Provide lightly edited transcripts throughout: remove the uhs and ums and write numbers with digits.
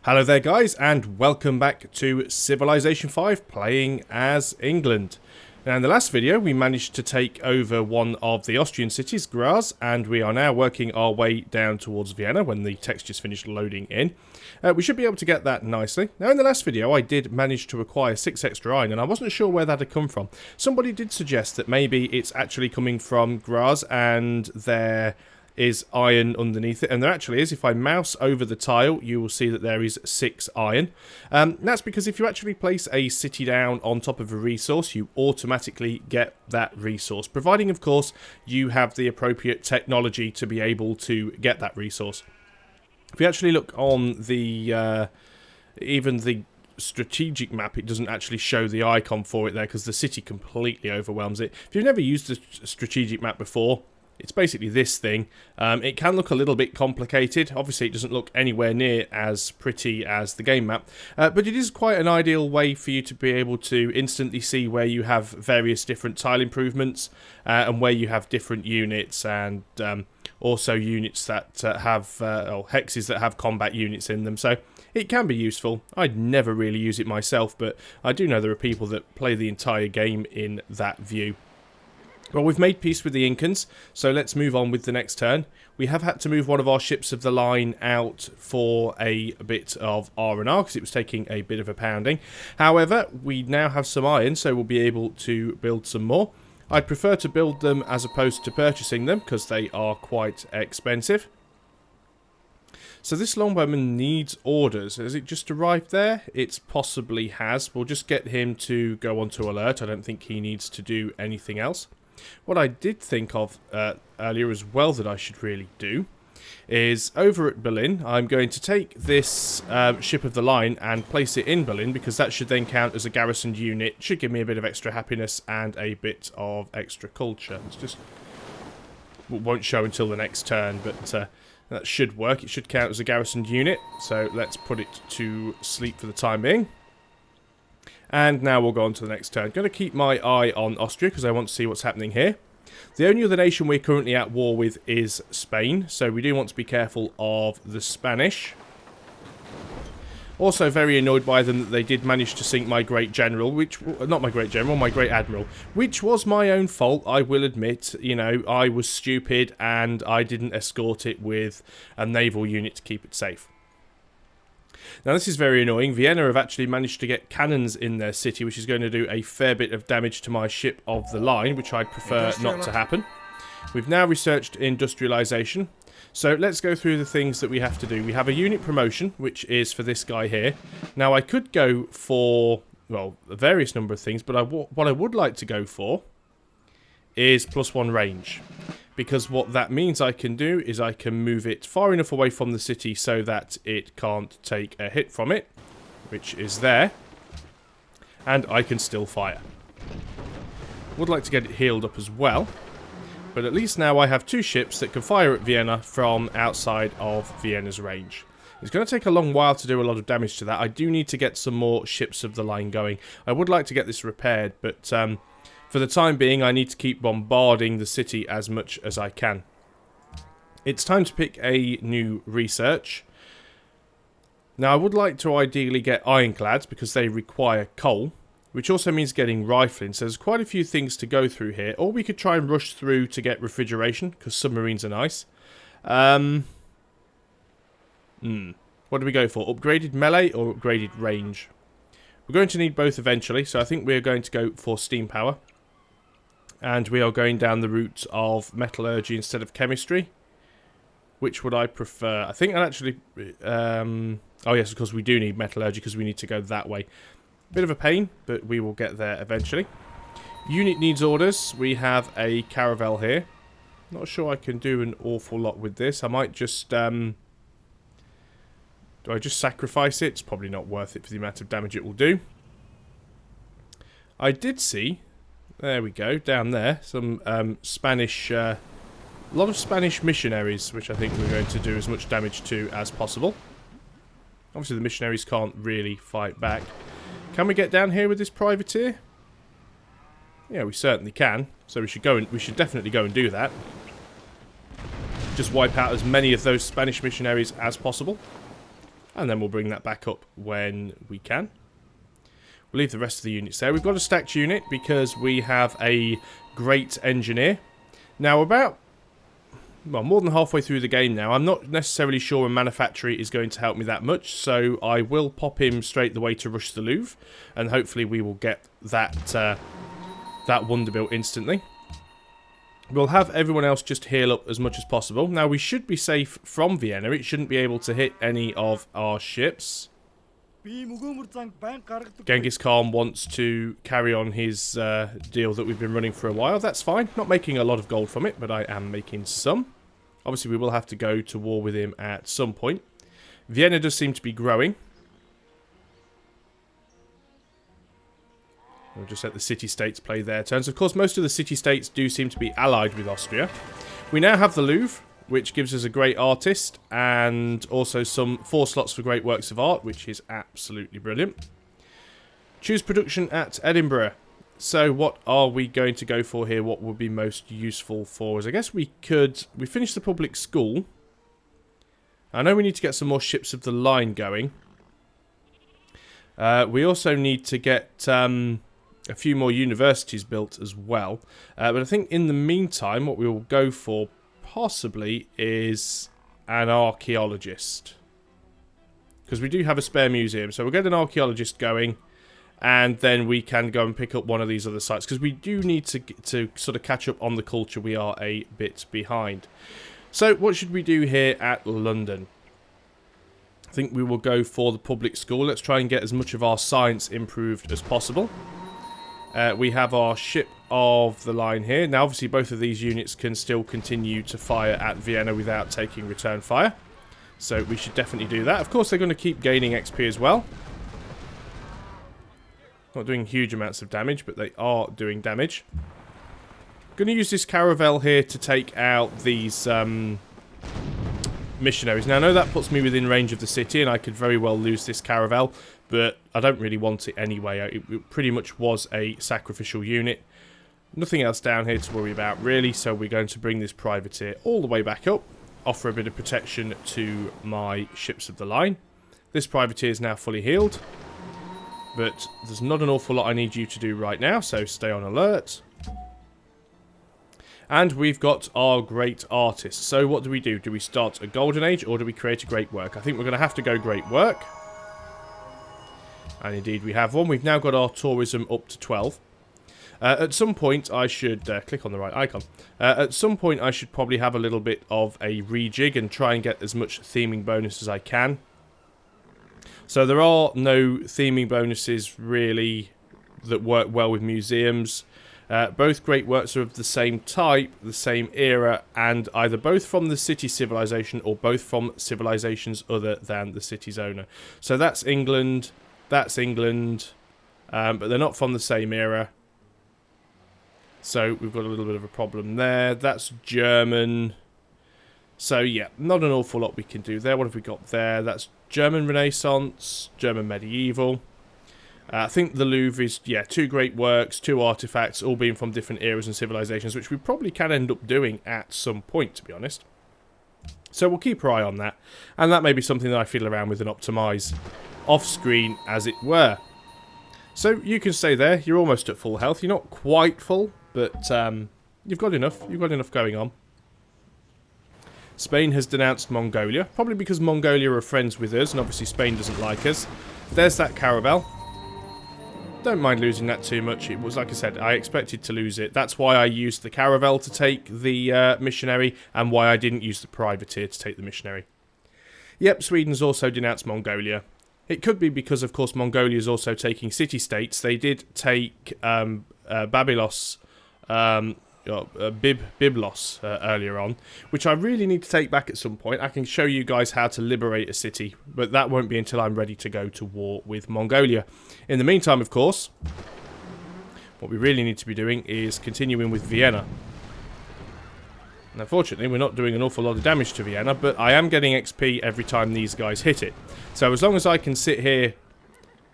Hello there guys, and welcome back to Civilization 5 playing as England. Now in the last video we managed to take over one of the Austrian cities, Graz, and we are now working our way down towards Vienna when the texture's finished loading in. We should be able to get that nicely. Now in the last video I did manage to acquire 6 extra iron and I wasn't sure where that had come from. Somebody did suggest that maybe it's actually coming from Graz and there is iron underneath it, and there actually is. If I mouse over the tile you will see that there is 6 iron. That's because if you actually place a city down on top of a resource you automatically get that resource, providing of course you have the appropriate technology to be able to get that resource. If you actually look on the even the strategic map, it doesn't actually show the icon for it there because the city completely overwhelms it. If you've never used a strategic map before, it's basically this thing. It can look a little bit complicated. Obviously it doesn't look anywhere near as pretty as the game map, but it is quite an ideal way for you to be able to instantly see where you have various different tile improvements and where you have different units, and also units that have or hexes that have combat units in them. So it can be useful. I'd never really use it myself, but I do know there are people that play the entire game in that view. Well, we've made peace with the Incans, so let's move on with the next turn. We have had to move one of our ships of the line out for a bit of R&R because it was taking a bit of a pounding. However, we now have some iron, so we'll be able to build some more. I'd prefer to build them as opposed to purchasing them because they are quite expensive. So this longbowman needs orders. Has it just arrived there? It possibly has. We'll just get him to go on to alert. I don't think he needs to do anything else. What I did think of earlier as well that I should really do is over at Berlin, I'm going to take this ship of the line and place it in Berlin because that should then count as a garrisoned unit. Should give me a bit of extra happiness and a bit of extra culture. It's just won't show until the next turn, but that should work. It should count as a garrisoned unit, so let's put it to sleep for the time being. And now we'll go on to the next turn. Going to keep my eye on Austria because I want to see what's happening here. The only other nation we're currently at war with is Spain, so we do want to be careful of the Spanish. Also very annoyed by them that they did manage to sink my great general, which, not my great general, my great admiral, which was my own fault, I will admit. You know, I was stupid and I didn't escort it with a naval unit to keep it safe. Now this is very annoying. Vienna have actually managed to get cannons in their city, which is going to do a fair bit of damage to my ship of the line, which I'd prefer not to happen. We've now researched industrialization. So let's go through the things that we have to do. We have a unit promotion, which is for this guy here. Now I could go for, well, a various number of things, but what I would like to go for is +1 range. Because what that means I can do is I can move it far enough away from the city so that it can't take a hit from it, which is there, and I can still fire. Would like to get it healed up as well, but at least now I have 2 ships that can fire at Vienna from outside of Vienna's range. It's going to take a long while to do a lot of damage to that. I do need to get some more ships of the line going. I would like to get this repaired, but for the time being, I need to keep bombarding the city as much as I can. It's time to pick a new research. Now, I would like to ideally get ironclads because they require coal, which also means getting rifling. So there's quite a few things to go through here. Or we could try and rush through to get refrigeration because submarines are nice. What do we go for? Upgraded melee or upgraded range? We're going to need both eventually, so I think we're going to go for steam power. And we are going down the route of metallurgy instead of chemistry. Which would I prefer? I think I'd actually... oh yes, of course we do need metallurgy because we need to go that way. Bit of a pain, but we will get there eventually. Unit needs orders. We have a caravel here. Not sure I can do an awful lot with this. I might just... do I just sacrifice it? It's probably not worth it for the amount of damage it will do. I did see... There we go, down there, some Spanish, a lot of Spanish missionaries, which I think we're going to do as much damage to as possible. Obviously the missionaries can't really fight back. Can we get down here with this privateer? Yeah, we certainly can. So we should definitely go and do that. Just wipe out as many of those Spanish missionaries as possible. And then we'll bring that back up when we can. We'll leave the rest of the units there. We've got a stacked unit because we have a great engineer. Now, about, well, more than halfway through the game now, I'm not necessarily sure a manufactory is going to help me that much, so I will pop him straight the way to rush the Louvre, and hopefully we will get that, that wonder built instantly. We'll have everyone else just heal up as much as possible. Now, we should be safe from Vienna. It shouldn't be able to hit any of our ships. Genghis Khan wants to carry on his deal that we've been running for a while. That's fine. Not making a lot of gold from it, but I am making some. Obviously, we will have to go to war with him at some point. Vienna does seem to be growing. We'll just let the city-states play their turns. Of course, most of the city-states do seem to be allied with Austria. We now have the Louvre, which gives us a great artist, and also 4 slots for great works of art, which is absolutely brilliant. Choose production at Edinburgh. So what are we going to go for here? What would be most useful for us? I guess we finished the public school. I know we need to get some more ships of the line going. We also need to get a few more universities built as well. But I think in the meantime, what we will go for possibly is an archaeologist. Because we do have a spare museum. So we'll get an archaeologist going. And then we can go and pick up one of these other sites. Because we do need to sort of catch up on the culture. We are a bit behind. So what should we do here at London? I think we will go for the public school. Let's try and get as much of our science improved as possible. We have our ship of the line here. Now, obviously, both of these units can still continue to fire at Vienna without taking return fire. So we should definitely do that. Of course, they're going to keep gaining XP as well. Not doing huge amounts of damage, but they are doing damage. Going to use this caravel here to take out these missionaries. Now, I know that puts me within range of the city, and I could very well lose this caravel, but I don't really want it anyway. It pretty much was a sacrificial unit. Nothing else down here to worry about, really, so we're going to bring this privateer all the way back up, offer a bit of protection to my ships of the line. This privateer is now fully healed, but there's not an awful lot I need you to do right now, so stay on alert. And we've got our great artist. So what do? Do we start a golden age, or do we create a great work? I think we're going to have to go great work. And indeed we have one. We've now got our tourism up to 12. At some point I should click on the right icon. At some point I should probably have a little bit of a rejig and try and get as much theming bonus as I can. So there are no theming bonuses really that work well with museums. Both great works are of the same type, the same era, and either both from the city civilization or both from civilizations other than the city's owner. So that's England, but they're not from the same era. So we've got a little bit of a problem there. That's German. So yeah, not an awful lot we can do there. What have we got there? That's German Renaissance, German Medieval. I think the Louvre is, yeah, 2 great works, 2 artifacts, all being from different eras and civilizations, which we probably can end up doing at some point, to be honest. So we'll keep our eye on that, and that may be something that I fiddle around with and optimise off-screen, as it were. So you can stay there. You're almost at full health. You're not quite full, but you've got enough. You've got enough going on. Spain has denounced Mongolia, probably because Mongolia are friends with us, and obviously Spain doesn't like us. There's that caravel. Don't mind losing that too much. It was, like I said, I expected to lose it. That's why I used the caravel to take the missionary, and why I didn't use the privateer to take the missionary. Yep, Sweden's also denounced Mongolia. It could be because, of course, Mongolia is also taking city-states. They did take Byblos earlier on, which I really need to take back at some point. I can show you guys how to liberate a city, but that won't be until I'm ready to go to war with Mongolia. In the meantime, of course, what we really need to be doing is continuing with Vienna. And unfortunately, we're not doing an awful lot of damage to Vienna, but I am getting XP every time these guys hit it. So as long as I can sit here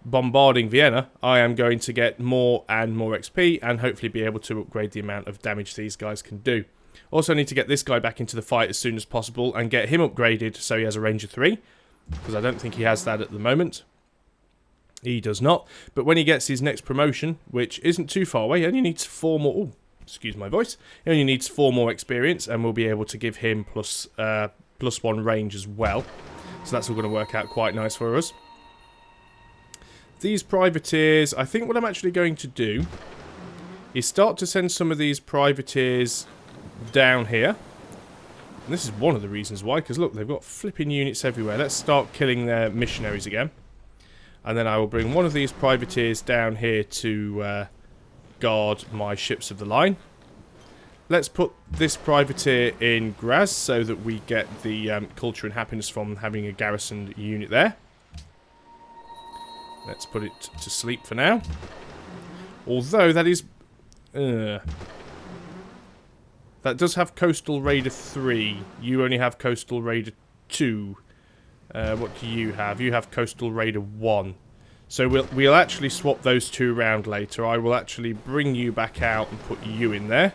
bombarding Vienna, I am going to get more and more XP and hopefully be able to upgrade the amount of damage these guys can do. Also need to get this guy back into the fight as soon as possible and get him upgraded so he has a range of 3. because I don't think he has that at the moment. He does not. But when he gets his next promotion, which isn't too far away, he only needs 4 more... Oh, excuse my voice. He only needs 4 more experience, and we'll be able to give him +1 range as well. So that's all going to work out quite nice for us. These privateers, I think what I'm actually going to do is start to send some of these privateers down here. And this is one of the reasons why, because look, they've got flipping units everywhere. Let's start killing their missionaries again. And then I will bring one of these privateers down here to guard my ships of the line. Let's put this privateer in Graz so that we get the culture and happiness from having a garrisoned unit there. Let's put it to sleep for now. Although that is... that does have Coastal Raider 3. You only have Coastal Raider 2. What do you have? You have Coastal Raider 1. So we'll actually swap those 2 around later. I will actually bring you back out and put you in there.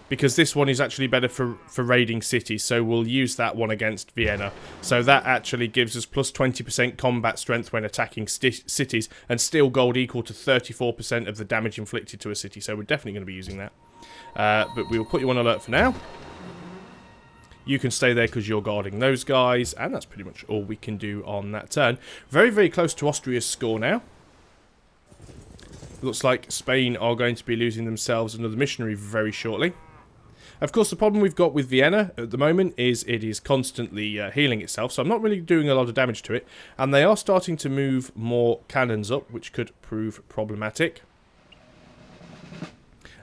Because this one is actually better for raiding cities, so we'll use that one against Vienna. So that actually gives us plus 20% combat strength when attacking cities, and still gold equal to 34% of the damage inflicted to a city. So we're definitely going to be using that. But we'll put you on alert for now. You can stay there because you're guarding those guys, and that's pretty much all we can do on that turn. Very, very close to Austria's score now. Looks like Spain are going to be losing themselves another missionary very shortly. Of course, the problem we've got with Vienna at the moment is it is constantly healing itself, so I'm not really doing a lot of damage to it. And they are starting to move more cannons up, which could prove problematic.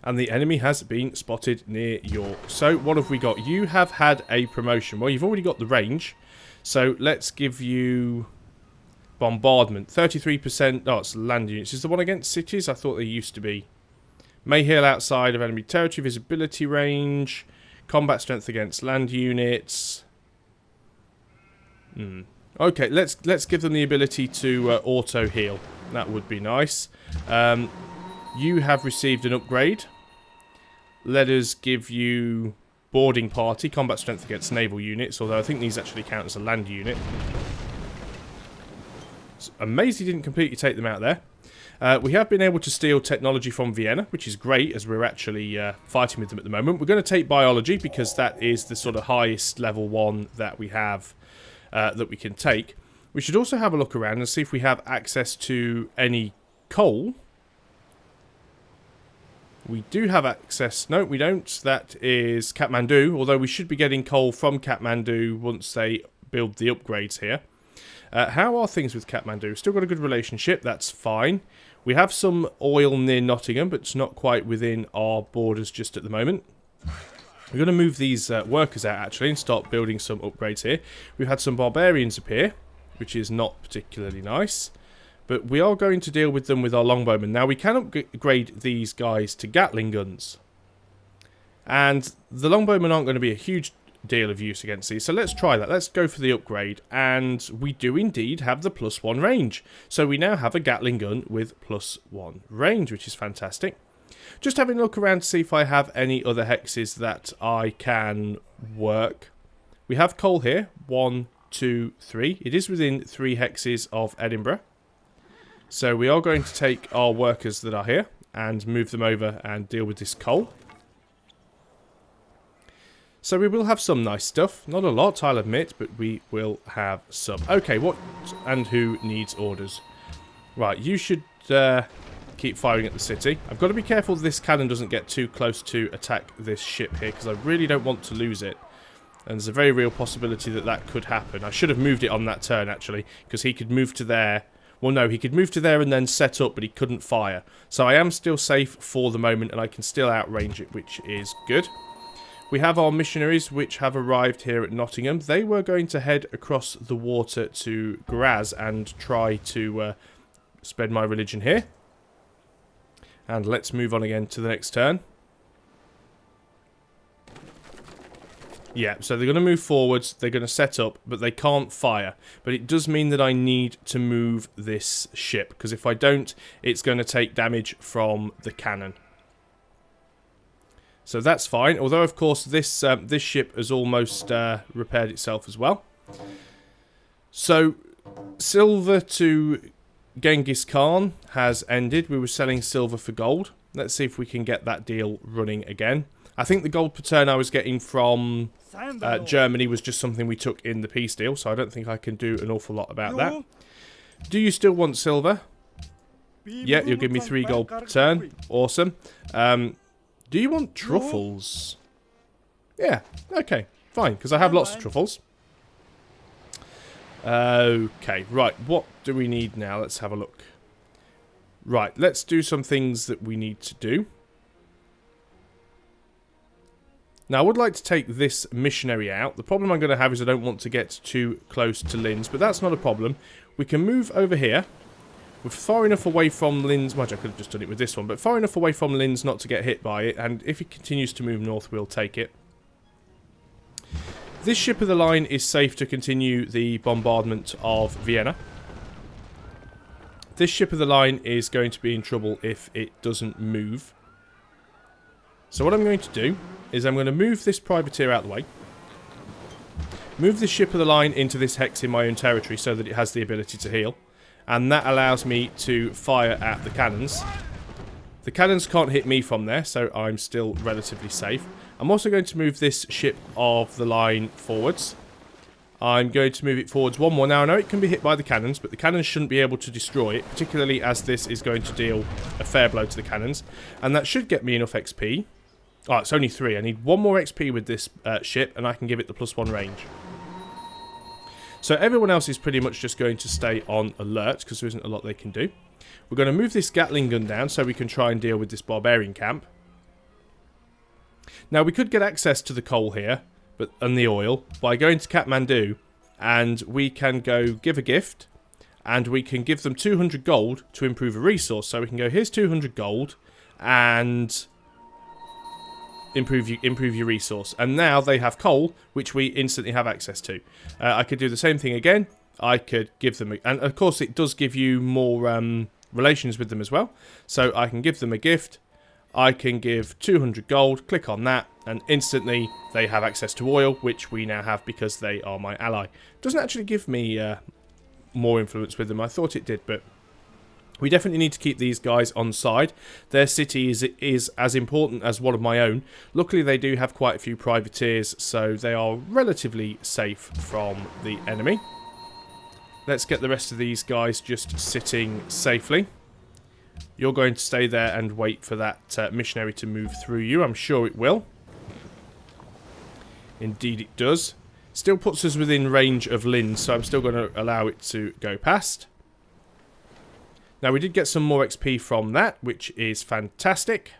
And the enemy has been spotted near York. So, what have we got? You have had a promotion. Well, you've already got the range. So, let's give you bombardment. 33%. Oh, it's land units. Is the one against cities? I thought they used to be. Mayhill outside of enemy territory, visibility range, combat strength against land units. Okay, let's give them the ability to auto heal. That would be nice. You have received an upgrade. Let us give you boarding party, combat strength against naval units. Although I think these actually count as a land unit. It's amazing you didn't completely take them out there. We have been able to steal technology from Vienna, which is great, as we're actually fighting with them at the moment. We're going to take biology, because that is the sort of highest level 1 that we have, that we can take. We should also have a look around and see if we have access to any coal. We do have access. No, we don't. That is Kathmandu, although we should be getting coal from Kathmandu once they build the upgrades here. How are things with Kathmandu? Still got a good relationship, that's fine. We have some oil near Nottingham, but it's not quite within our borders just at the moment. We're going to move these workers out, actually, and start building some upgrades here. We've had some barbarians appear, which is not particularly nice. But we are going to deal with them with our longbowmen. Now, we can upgrade these guys to Gatling guns. And the longbowmen aren't going to be a huge deal of use against these, so let's try that. Let's go for the upgrade, and we do indeed have the +1 range. So we now have a Gatling gun with +1 range, which is fantastic. Just having a look around to see if I have any other hexes that I can work. We have coal here, 1, 2, 3. It is within 3 hexes of Edinburgh. So we are going to take our workers that are here and move them over and deal with this coal. So we will have some nice stuff. Not a lot, I'll admit, but we will have some. Okay, what and who needs orders? Right, you should keep firing at the city. I've got to be careful this cannon doesn't get too close to attack this ship here, because I really don't want to lose it. And there's a very real possibility that that could happen. I should have moved it on that turn, actually, because he could move to there. Well, no, he could move to there and then set up, but he couldn't fire. So I am still safe for the moment, and I can still outrange it, which is good. We have our missionaries, which have arrived here at Nottingham. They were going to head across the water to Graz and try to spread my religion here. And let's move on again to the next turn. Yeah, so they're going to move forwards, they're going to set up, but they can't fire. But it does mean that I need to move this ship, because if I don't, it's going to take damage from the cannon. So that's fine. Although, of course, this this ship has almost repaired itself as well. So, silver to Genghis Khan has ended. We were selling silver for gold. Let's see if we can get that deal running again. I think the gold per turn I was getting from Germany was just something we took in the peace deal, so I don't think I can do an awful lot about that. Do you still want silver? Yeah, you'll give me 3 gold per turn. Awesome. Do you want truffles? Yeah, okay, fine, because I have lots of truffles. Okay, right, what do we need now? Let's have a look. Right, let's do some things that we need to do. Now, I would like to take this missionary out. The problem I'm going to have is I don't want to get too close to Linz, but that's not a problem. We can move over here. We're far enough away from Linz. Well, I could have just done it with this one, but far enough away from Linz not to get hit by it, and if it continues to move north, we'll take it. This ship of the line is safe to continue the bombardment of Vienna. This ship of the line is going to be in trouble if it doesn't move. So what I'm going to do is I'm going to move this privateer out of the way. Move this ship of the line into this hex in my own territory so that it has the ability to heal. And that allows me to fire at the cannons. The cannons can't hit me from there, so I'm still relatively safe. I'm also going to move this ship of the line forwards. I'm going to move it forwards one more. Now, I know it can be hit by the cannons, but the cannons shouldn't be able to destroy it, particularly as this is going to deal a fair blow to the cannons. And that should get me enough XP. Oh, it's only 3. I need 1 more XP with this ship, and I can give it the +1 range. So everyone else is pretty much just going to stay on alert, because there isn't a lot they can do. We're going to move this Gatling gun down so we can try and deal with this barbarian camp. Now, we could get access to the coal here, and the oil, by going to Kathmandu, and we can go give a gift, and we can give them 200 gold to improve a resource. So we can go, here's 200 gold, and improve your resource. And now they have coal, which we instantly have access to. I could do the same thing again. I could give them, and of course it does give you more relations with them as well. So I can give them a gift. I can give 200 gold, click on that, and instantly they have access to oil, which we now have because they are my ally. Doesn't actually give me more influence with them. I thought it did, but we definitely need to keep these guys on side. Their city is as important as one of my own. Luckily, they do have quite a few privateers, so they are relatively safe from the enemy. Let's get the rest of these guys just sitting safely. You're going to stay there and wait for that missionary to move through you. I'm sure it will. Indeed it does. Still puts us within range of Linz, so I'm still going to allow it to go past. Now, we did get some more XP from that, which is fantastic.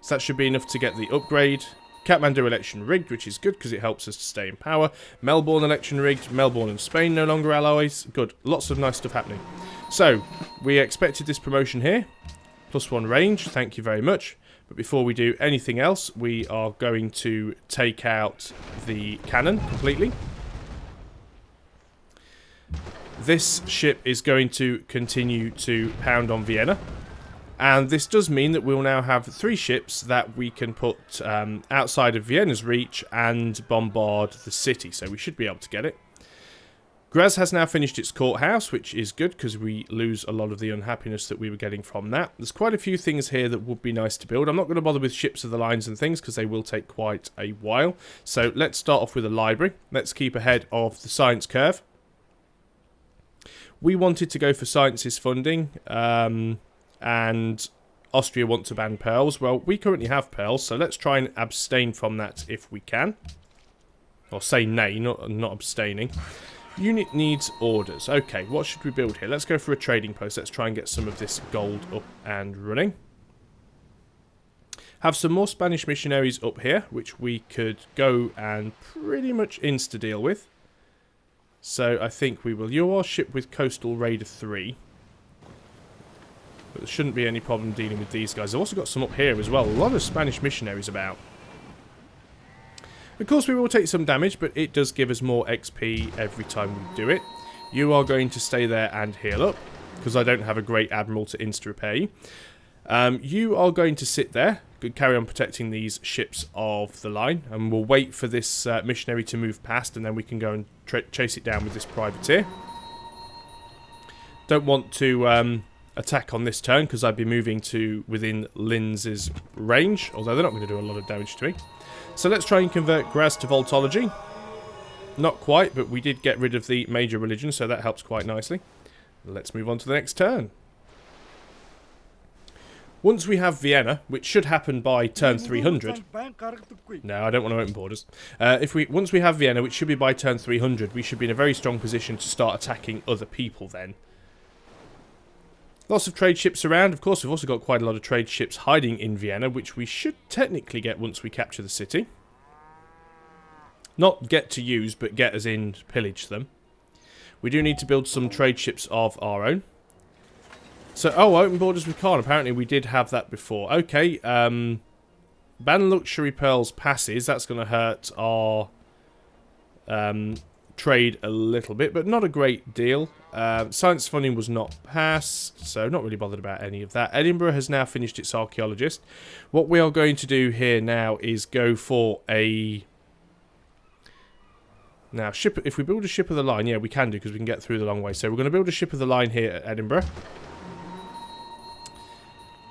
So that should be enough to get the upgrade. Kathmandu election rigged, which is good because it helps us to stay in power. Melbourne election rigged. Melbourne and Spain no longer allies. Good. Lots of nice stuff happening. So, we expected this promotion here. +1 range. Thank you very much. But before we do anything else, we are going to take out the cannon completely. This ship is going to continue to pound on Vienna. And this does mean that we'll now have 3 ships that we can put outside of Vienna's reach and bombard the city. So we should be able to get it. Graz has now finished its courthouse, which is good because we lose a lot of the unhappiness that we were getting from that. There's quite a few things here that would be nice to build. I'm not going to bother with ships of the lines and things because they will take quite a while. So let's start off with a library. Let's keep ahead of the science curve. We wanted to go for sciences funding, and Austria want to ban pearls. Well, we currently have pearls, so let's try and abstain from that if we can. Or say nay, not abstaining. Unit needs orders. Okay, what should we build here? Let's go for a trading post. Let's try and get some of this gold up and running. Have some more Spanish missionaries up here, which we could go and pretty much insta-deal with. So I think we will. You're our ship with Coastal Raider 3. But there shouldn't be any problem dealing with these guys. I've also got some up here as well. A lot of Spanish missionaries about. Of course, we will take some damage, but it does give us more XP every time we do it. You are going to stay there and heal up, because I don't have a great admiral to insta-repair you. You are going to sit there, carry on protecting these ships of the line, and we'll wait for this missionary to move past, and then we can go and chase it down with this privateer. Don't want to attack on this turn because I'd be moving to within Linz's range, although they're not going to do a lot of damage to me. So let's try and convert Graz to Voltology. Not quite, but we did get rid of the major religion, so that helps quite nicely. Let's move on to the next turn. Once we have Vienna, which should happen by turn 300... No, I don't want to open borders. Once we have Vienna, which should be by turn 300, we should be in a very strong position to start attacking other people then. Lots of trade ships around. Of course, we've also got quite a lot of trade ships hiding in Vienna, which we should technically get once we capture the city. Not get to use, but get as in pillage them. We do need to build some trade ships of our own. So, open borders with Khan. Apparently we did have that before. Okay, ban luxury pearls passes. That's going to hurt our trade a little bit, but not a great deal. Science funding was not passed, so not really bothered about any of that. Edinburgh has now finished its archaeologist. What we are going to do here now is go for a... Now, if we build a ship of the line, yeah, we can do because we can get through the long way. So we're going to build a ship of the line here at Edinburgh.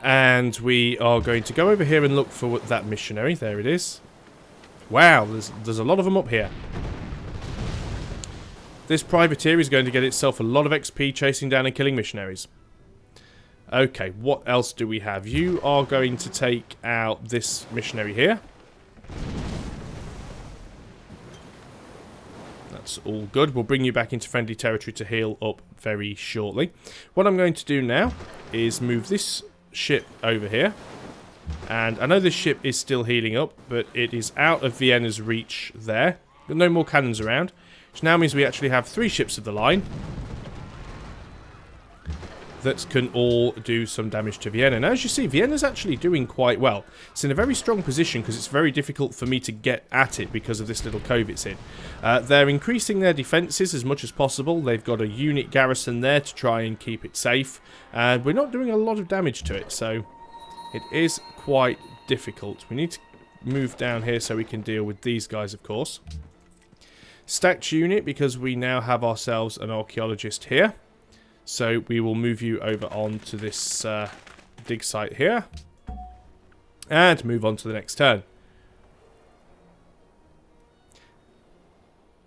And we are going to go over here and look for that missionary. There it is. Wow, there's a lot of them up here. This privateer is going to get itself a lot of XP chasing down and killing missionaries. Okay, what else do we have? You are going to take out this missionary here. That's all good. We'll bring you back into friendly territory to heal up very shortly. What I'm going to do now is move this ship over here. And I know this ship is still healing up, but it is out of Vienna's reach there. Got no more cannons around. Which now means we actually have 3 ships of the line that can all do some damage to Vienna. And as you see, Vienna's actually doing quite well. It's in a very strong position because it's very difficult for me to get at it because of this little cove it's in. They're increasing their defences as much as possible. They've got a unit garrison there to try and keep it safe. And we're not doing a lot of damage to it, so it is quite difficult. We need to move down here so we can deal with these guys, of course. Stacked unit, because we now have ourselves an archaeologist here. So we will move you over on to this dig site here. And move on to the next turn.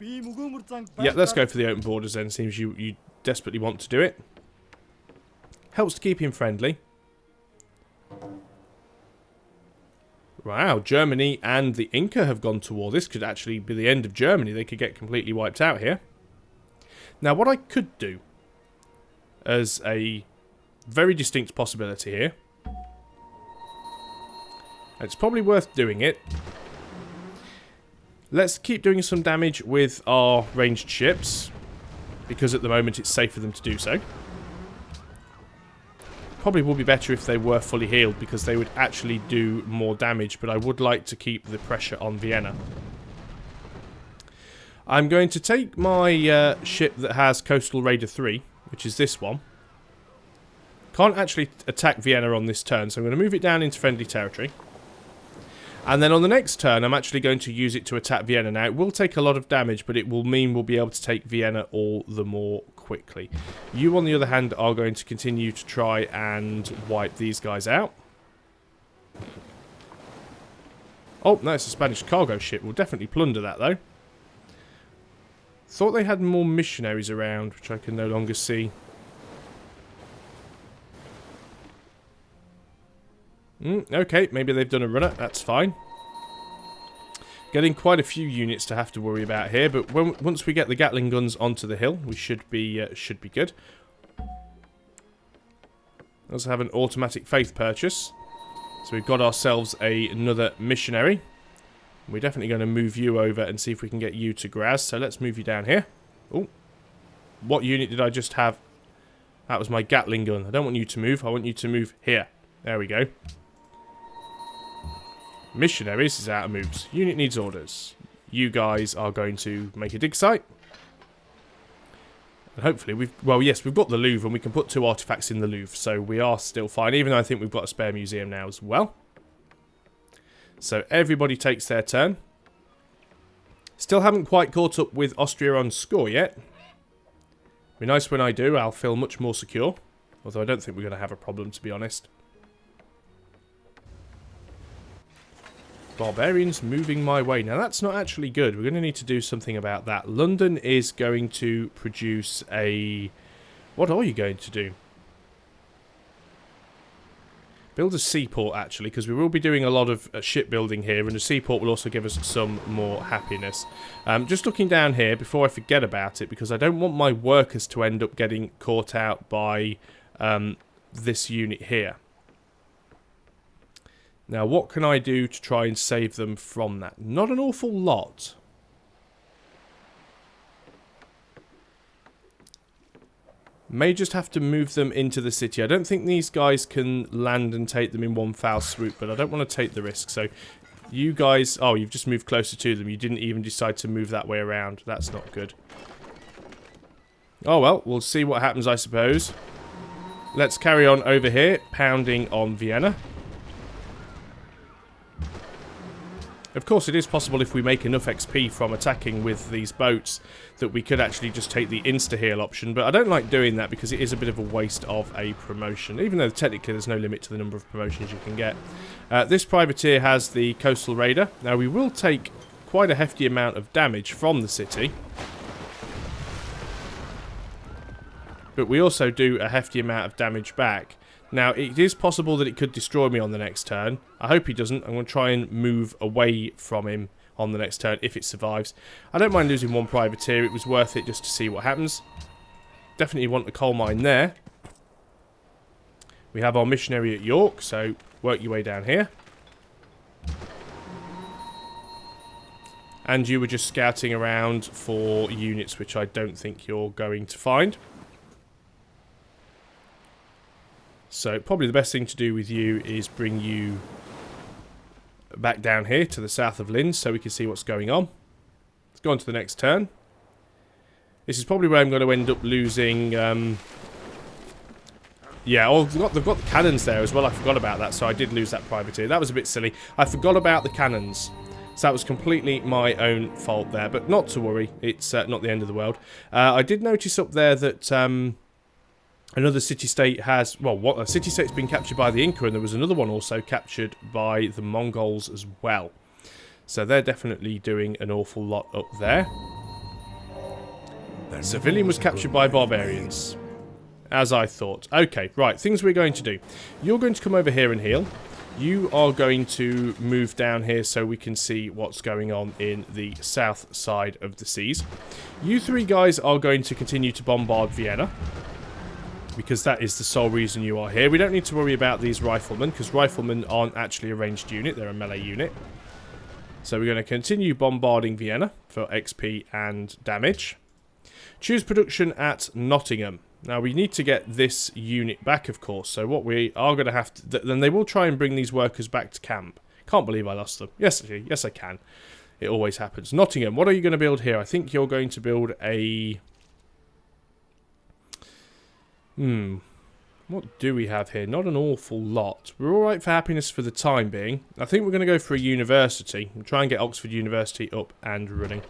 Yeah, let's go for the open borders then. Seems you desperately want to do it. Helps to keep him friendly. Wow, Germany and the Inca have gone to war. This could actually be the end of Germany. They could get completely wiped out here. Now, what I could do as a very distinct possibility here, it's probably worth doing it. Let's keep doing some damage with our ranged ships, because at the moment it's safe for them to do so. Probably would be better if they were fully healed, because they would actually do more damage, but I would like to keep the pressure on Vienna. I'm going to take my ship that has Coastal Raider 3, which is this one. Can't actually attack Vienna on this turn, so I'm going to move it down into friendly territory. And then on the next turn, I'm actually going to use it to attack Vienna. Now, it will take a lot of damage, but it will mean we'll be able to take Vienna all the more quickly. You, on the other hand, are going to continue to try and wipe these guys out. Oh, no, it's a Spanish cargo ship. We'll definitely plunder that, though. Thought they had more missionaries around, which I can no longer see. Okay, maybe they've done a runner. That's fine. Getting quite a few units to have to worry about here, but once we get the Gatling guns onto the hill, we should be good. Let's have an automatic faith purchase. So we've got ourselves another missionary. We're definitely going to move you over and see if we can get you to Graz. So let's move you down here. Oh, what unit did I just have? That was my Gatling gun. I don't want you to move. I want you to move here. There we go. Missionaries is out of moves. Unit needs orders. You guys are going to make a dig site. And hopefully we've... Well, yes, we've got the Louvre, and we can put 2 artifacts in the Louvre, so we are still fine, even though I think we've got a spare museum now as well. So everybody takes their turn. Still haven't quite caught up with Austria on score yet. Be nice when I do, I'll feel much more secure. Although I don't think we're going to have a problem, to be honest. Barbarians moving my way. Now that's not actually good. We're going to need to do something about that. London is going to produce a... What are you going to do? Build a seaport, actually, because we will be doing a lot of shipbuilding here, and a seaport will also give us some more happiness. Just looking down here before I forget about it, because I don't want my workers to end up getting caught out by this unit here. Now, what can I do to try and save them from that? Not an awful lot. May just have to move them into the city. I don't think these guys can land and take them in one foul swoop, but I don't want to take the risk. So, you guys... Oh, you've just moved closer to them. You didn't even decide to move that way around. That's not good. Oh, well, we'll see what happens, I suppose. Let's carry on over here, pounding on Vienna. Of course, it is possible if we make enough XP from attacking with these boats that we could actually just take the insta-heal option, but I don't like doing that because it is a bit of a waste of a promotion, even though technically there's no limit to the number of promotions you can get. This privateer has the Coastal Raider. Now, we will take quite a hefty amount of damage from the city, but we also do a hefty amount of damage back. Now, it is possible that it could destroy me on the next turn. I hope he doesn't. I'm going to try and move away from him on the next turn if it survives. I don't mind losing one privateer. It was worth it just to see what happens. Definitely want the coal mine there. We have our missionary at York, so work your way down here. And you were just scouting around for units, which I don't think you're going to find. So probably the best thing to do with you is bring you back down here to the south of Linz so we can see what's going on. Let's go on to the next turn. This is probably where I'm going to end up losing... Yeah, oh, they've got the cannons there as well. I forgot about that, so I did lose that privateer. That was a bit silly. I forgot about the cannons. So that was completely my own fault there. But not to worry. It's not the end of the world. I did notice up there that... another city-state has... Well, a city-state's been captured by the Inca, and there was another one also captured by the Mongols as well. So they're definitely doing an awful lot up there. Civilian was captured by barbarians. As I thought. Okay, right, things we're going to do. You're going to come over here and heal. You are going to move down here so we can see what's going on in the south side of the seas. You three guys are going to continue to bombard Vienna, because that is the sole reason you are here. We don't need to worry about these riflemen, because riflemen aren't actually a ranged unit, they're a melee unit. So we're going to continue bombarding Vienna for XP and damage. Choose production at Nottingham. Now we need to get this unit back, of course, so what we are going to have to... Then they will try and bring these workers back to camp. Can't believe I lost them. Yes, I can. It always happens. Nottingham, what are you going to build here? I think you're going to build a... What do we have here? Not an awful lot. We're alright for happiness for the time being. I think we're going to go for a university. We'll try and get Oxford University up and running.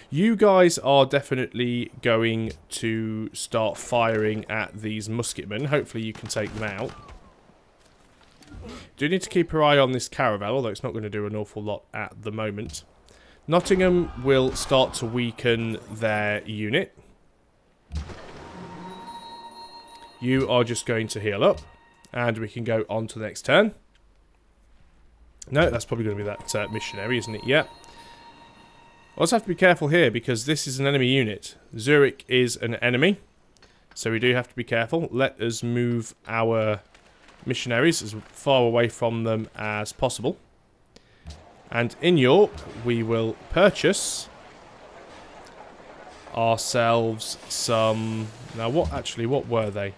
You guys are definitely going to start firing at these musketmen. Hopefully you can take them out. Do need to keep your eye on this caravel, although it's not going to do an awful lot at the moment. Nottingham will start to weaken their unit. You are just going to heal up, and we can go on to the next turn. No, that's probably going to be that missionary, isn't it? Yeah. I also have to be careful here, because this is an enemy unit. Zurich is an enemy, so we do have to be careful. Let us move our missionaries as far away from them as possible. And in York, we will purchase ourselves some... Now, what were they?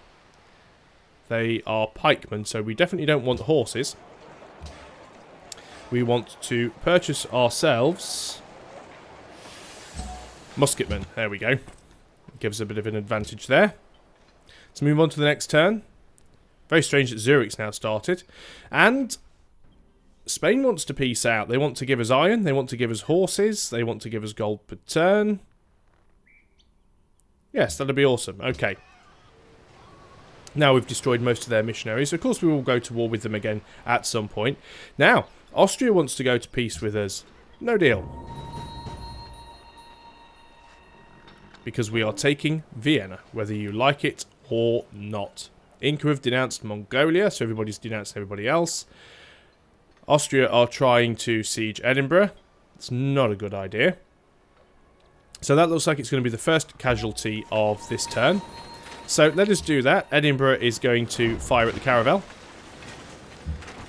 They are pikemen, so we definitely don't want horses. We want to purchase ourselves musketmen. There we go. gives a bit of an advantage there. Let's move on to the next turn. Very strange that Zurich's now started. And Spain wants to peace out. They want to give us iron. They want to give us horses. They want to give us gold per turn. Yes, that'd be awesome. Okay. Now we've destroyed most of their missionaries. Of course, we will go to war with them again at some point. Now, Austria wants to go to peace with us. No deal. Because we are taking Vienna, whether you like it or not. Inca have denounced Mongolia, so everybody's denounced everybody else. Austria are trying to siege Edinburgh. It's not a good idea. So that looks like it's going to be the first casualty of this turn. So let us do that. Edinburgh is going to fire at the caravel.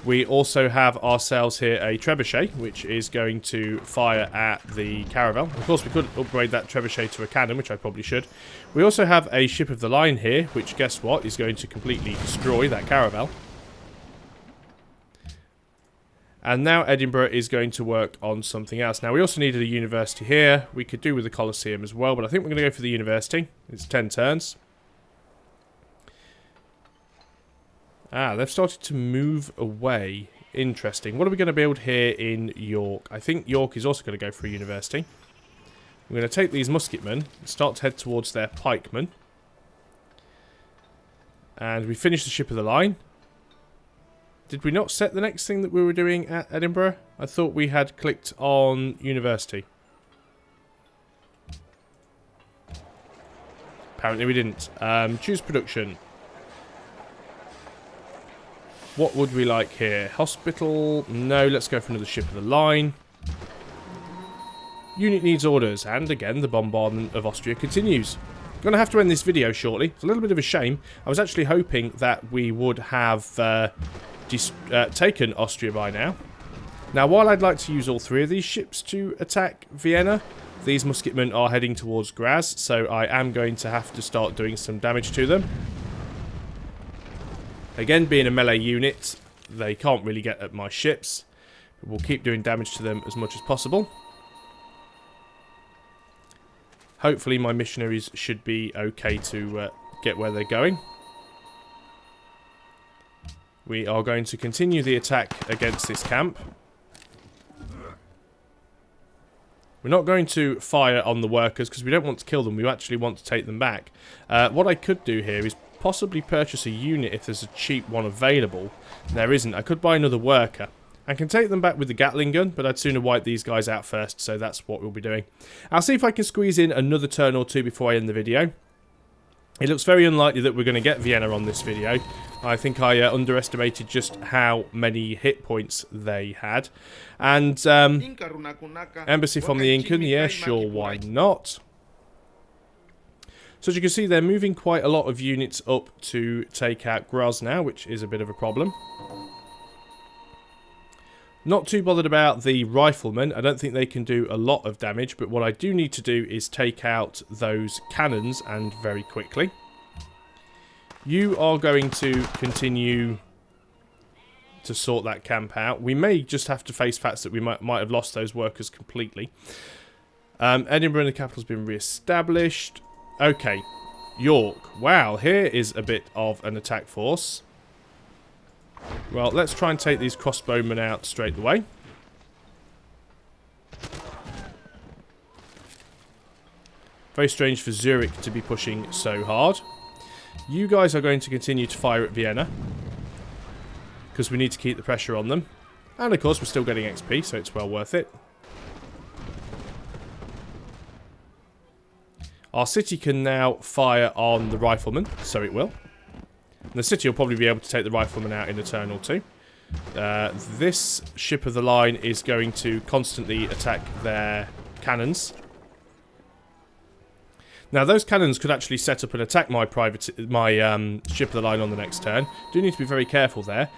We also have ourselves here a trebuchet, which is going to fire at the caravel. Of course, we could upgrade that trebuchet to a cannon, which I probably should. We also have a ship of the line here, which, guess what, is going to completely destroy that caravel. And now Edinburgh is going to work on something else. Now, we also needed a university here. We could do with the Colosseum as well, but I think we're going to go for the university. It's 10 turns. Ah, they've started to move away. Interesting. What are we going to build here in York? I think York is also going to go for a university. We're going to take these musketmen and start to head towards their pikemen. And we finish the ship of the line. Did we not set the next thing that we were doing at Edinburgh? I thought we had clicked on university. Apparently we didn't. Choose production. What would we like here? Hospital? No, let's go for another ship of the line. Unit needs orders. And again, the bombardment of Austria continues. I'm going to have to end this video shortly. It's a little bit of a shame. I was actually hoping that we would have taken Austria by now. Now, while I'd like to use all three of these ships to attack Vienna, these musketmen are heading towards Graz, so I am going to have to start doing some damage to them. Again, being a melee unit, they can't really get at my ships. But we'll keep doing damage to them as much as possible. Hopefully my missionaries should be okay to get where they're going. We are going to continue the attack against this camp. We're not going to fire on the workers because we don't want to kill them. We actually want to take them back. What I could do here is possibly purchase a unit if there's a cheap one available. There isn't. I could buy another worker. I can take them back with the Gatling gun, but I'd sooner wipe these guys out first, so that's what we'll be doing. I'll see if I can squeeze in another turn or two before I end the video. It looks very unlikely that we're going to get Vienna on this video. I think I underestimated just how many hit points they had. And embassy from the Incan, yeah, sure, why not? So as you can see, they're moving quite a lot of units up to take out Graz now, which is a bit of a problem. Not too bothered about the riflemen. I don't think they can do a lot of damage, but what I do need to do is take out those cannons, and very quickly. You are going to continue to sort that camp out. We may just have to face facts that we might have lost those workers completely. Edinburgh in the capital has been re-established. Okay, York. Wow, here is a bit of an attack force. Well, let's try and take these crossbowmen out straight away. Very strange for Zurich to be pushing so hard. You guys are going to continue to fire at Vienna, because we need to keep the pressure on them. And of course, we're still getting XP, so it's well worth it. Our city can now fire on the riflemen, so it will. And the city will probably be able to take the riflemen out in a turn or two. This ship of the line is going to constantly attack their cannons. Now, those cannons could actually set up and attack my ship of the line on the next turn. Do need to be very careful there.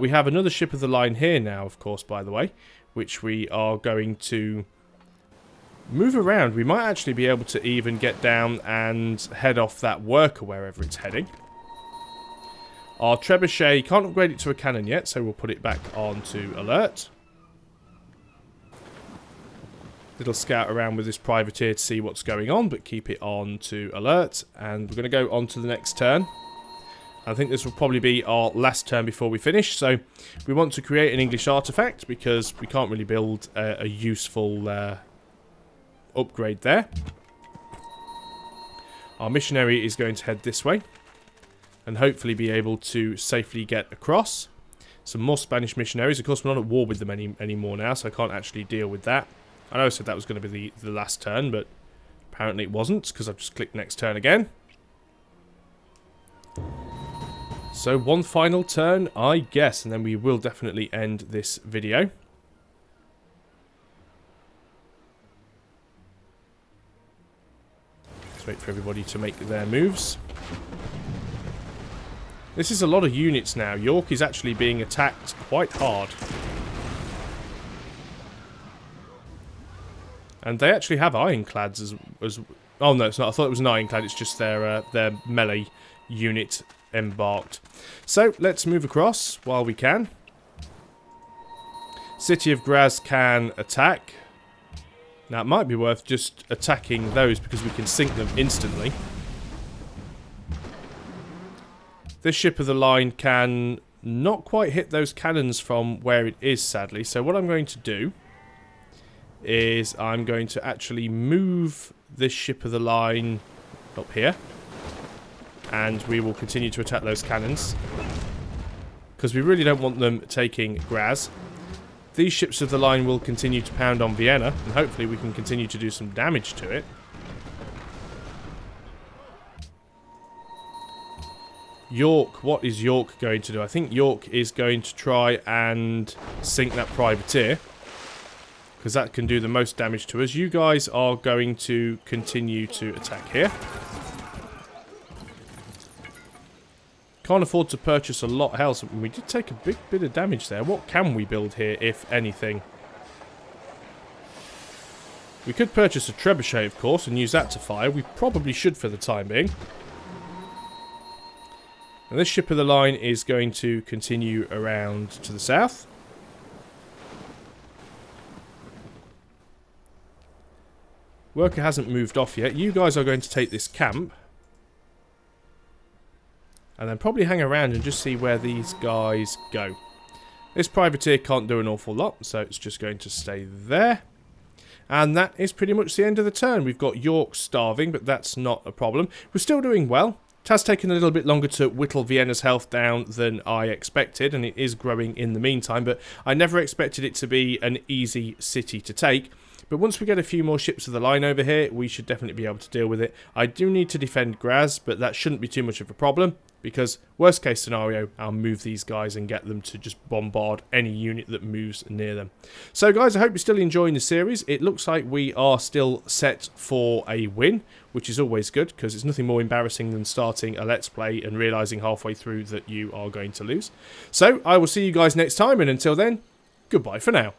We have another ship of the line here now, of course, by the way, which we are going to move around. We might actually be able to even get down and head off that worker wherever it's heading. Our trebuchet, can't upgrade it to a cannon yet, so we'll put it back on to alert. Little scout around with this privateer to see what's going on, but keep it on to alert. And we're going to go on to the next turn. I think this will probably be our last turn before we finish. So we want to create an English artifact because we can't really build a useful upgrade there. Our missionary is going to head this way and hopefully be able to safely get across. Some more Spanish missionaries. Of course, we're not at war with them anymore now, so I can't actually deal with that. I know I said that was going to be the last turn, but apparently it wasn't, because I've just clicked next turn again. So one final turn, I guess, and then we will definitely end this video. Let's wait for everybody to make their moves. This is a lot of units now. York is actually being attacked quite hard. And they actually have ironclads as... Oh, no, it's not. I thought it was an ironclad. It's just their melee unit embarked. So, let's move across while we can. City of Graz can attack. Now, it might be worth just attacking those because we can sink them instantly. This ship of the line can not quite hit those cannons from where it is, sadly. So, what I'm going to do is I'm going to actually move this ship of the line up here, and we will continue to attack those cannons because we really don't want them taking Graz. These ships of the line will continue to pound on Vienna, and hopefully we can continue to do some damage to it. York, what is York going to do? I think York is going to try and sink that privateer, because that can do the most damage to us. You guys are going to continue to attack here. Can't afford to purchase a lot else. We did take a big bit of damage there. What can we build here, if anything? We could purchase a trebuchet, of course, and use that to fire. We probably should for the time being. And this ship of the line is going to continue around to the south. Worker hasn't moved off yet. You guys are going to take this camp. And then probably hang around and just see where these guys go. This privateer can't do an awful lot, so it's just going to stay there. And that is pretty much the end of the turn. We've got York starving, but that's not a problem. We're still doing well. It has taken a little bit longer to whittle Vienna's health down than I expected, and it is growing in the meantime, but I never expected it to be an easy city to take. But once we get a few more ships of the line over here, we should definitely be able to deal with it. I do need to defend Graz, but that shouldn't be too much of a problem, because worst case scenario, I'll move these guys and get them to just bombard any unit that moves near them. So guys, I hope you're still enjoying the series. It looks like we are still set for a win, which is always good, because it's nothing more embarrassing than starting a Let's Play and realising halfway through that you are going to lose. So I will see you guys next time, and until then, goodbye for now.